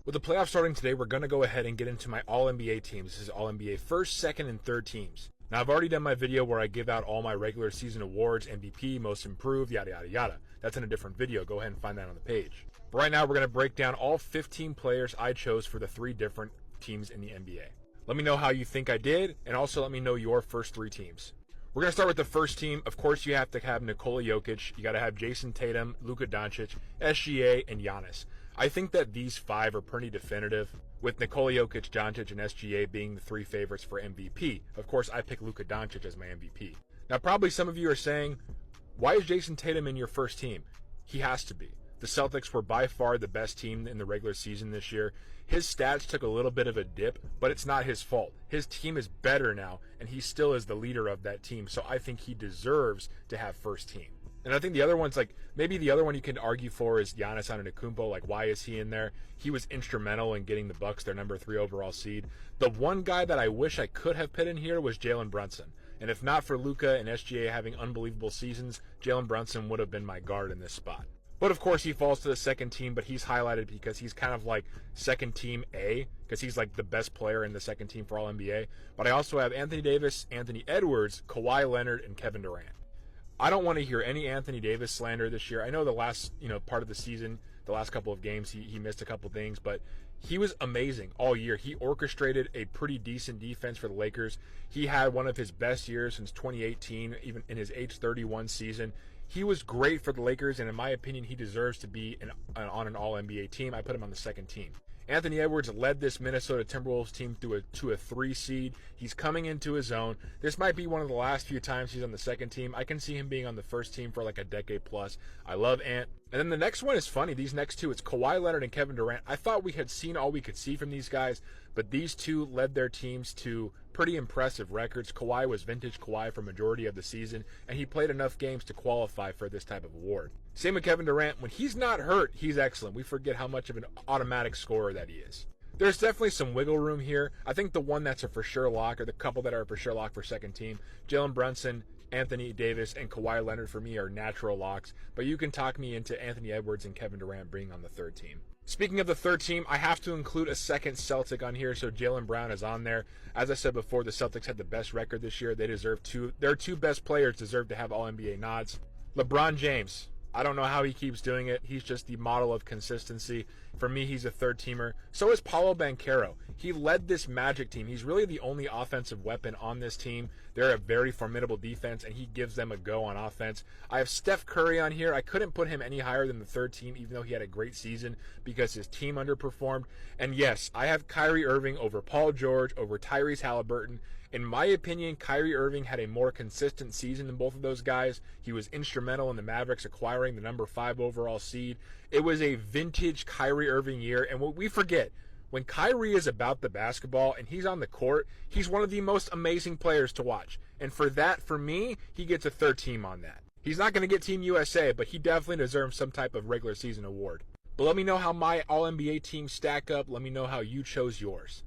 With the playoffs starting today, we're going to go ahead and get into my All-NBA teams. This is All-NBA first, second, and third teams. Now, I've already done my video where I give out all my regular season awards, MVP, most improved, yada, yada, yada. That's in a different video. Go ahead and find that on the page. But right now, we're going to break down all 15 players I chose for the 3 different teams in the NBA. Let me know how you think I did, and also let me know your first 3 teams. We're going to start with the first team. Of course, you have to have Nikola Jokic. You got to have Jason Tatum, Luka Doncic, SGA, and Giannis. I think that these 5 are pretty definitive, with Nikola Jokic, Doncic, and SGA being the 3 favorites for MVP. Of course, I pick Luka Doncic as my MVP. Now, probably some of you are saying, why is Jason Tatum in your first team? He has to be. The Celtics were by far the best team in the regular season this year. His stats took a little bit of a dip, but it's not his fault. His team is better now, and he still is the leader of that team, so I think he deserves to have first team. And I think the other one's maybe the other one you can argue for is Giannis Antetokounmpo. Why is he in there? He was instrumental in getting the Bucks their number 3 overall seed. The one guy that I wish I could have put in here was Jalen Brunson. And if not for Luka and SGA having unbelievable seasons, Jalen Brunson would have been my guard in this spot. But of course he falls to the second team, but he's highlighted because he's kind of like second team A, because he's like the best player in the second team for all NBA. But I also have Anthony Davis, Anthony Edwards, Kawhi Leonard, and Kevin Durant. I don't want to hear any Anthony Davis slander this year. I know the last, part of the season, the last couple of games, he missed a couple things, but he was amazing all year. He orchestrated a pretty decent defense for the Lakers. He had one of his best years since 2018, even in his age 31 season. He was great for the Lakers, and in my opinion, he deserves to be on an All-NBA team. I put him on the second team. Anthony Edwards led this Minnesota Timberwolves team to a 3 seed. He's coming into his own. This might be one of the last few times he's on the second team. I can see him being on the first team for like a decade plus. I love Ant. And then the next one is funny. These next 2, it's Kawhi Leonard and Kevin Durant. I thought we had seen all we could see from these guys, but these 2 led their teams to pretty impressive records. Kawhi was vintage Kawhi for majority of the season, and he played enough games to qualify for this type of award. Same with Kevin Durant. When he's not hurt, he's excellent. We forget how much of an automatic scorer that he is. There's definitely some wiggle room here. I think the one that's a for sure lock, or the couple that are a for sure lock for second team, Jalen Brunson, Anthony Davis, and Kawhi Leonard for me are natural locks, but you can talk me into Anthony Edwards and Kevin Durant being on the third team. Speaking of the third team, I have to include a second Celtic on here, so Jaylen Brown is on there. As I said before, the Celtics had the best record this year. They deserve their 2 best players deserve to have All-NBA nods. LeBron James. I don't know how he keeps doing it. He's just the model of consistency. For me, he's a third teamer. So is Paolo Banchero. He led this Magic team. He's really the only offensive weapon on this team. They're a very formidable defense, and he gives them a go on offense. I have Steph Curry on here. I couldn't put him any higher than the third team, even though he had a great season, because his team underperformed. And yes, I have Kyrie Irving over Paul George, over Tyrese Halliburton. In my opinion, Kyrie Irving had a more consistent season than both of those guys. He was instrumental in the Mavericks acquiring the number 5 overall seed. It was a vintage Kyrie Irving year, and what we forget, when Kyrie is about the basketball and he's on the court, he's one of the most amazing players to watch. And for that, for me, he gets a third team on that. He's not going to get Team USA, but he definitely deserves some type of regular season award. But let me know how my All-NBA teams stack up. Let me know how you chose yours.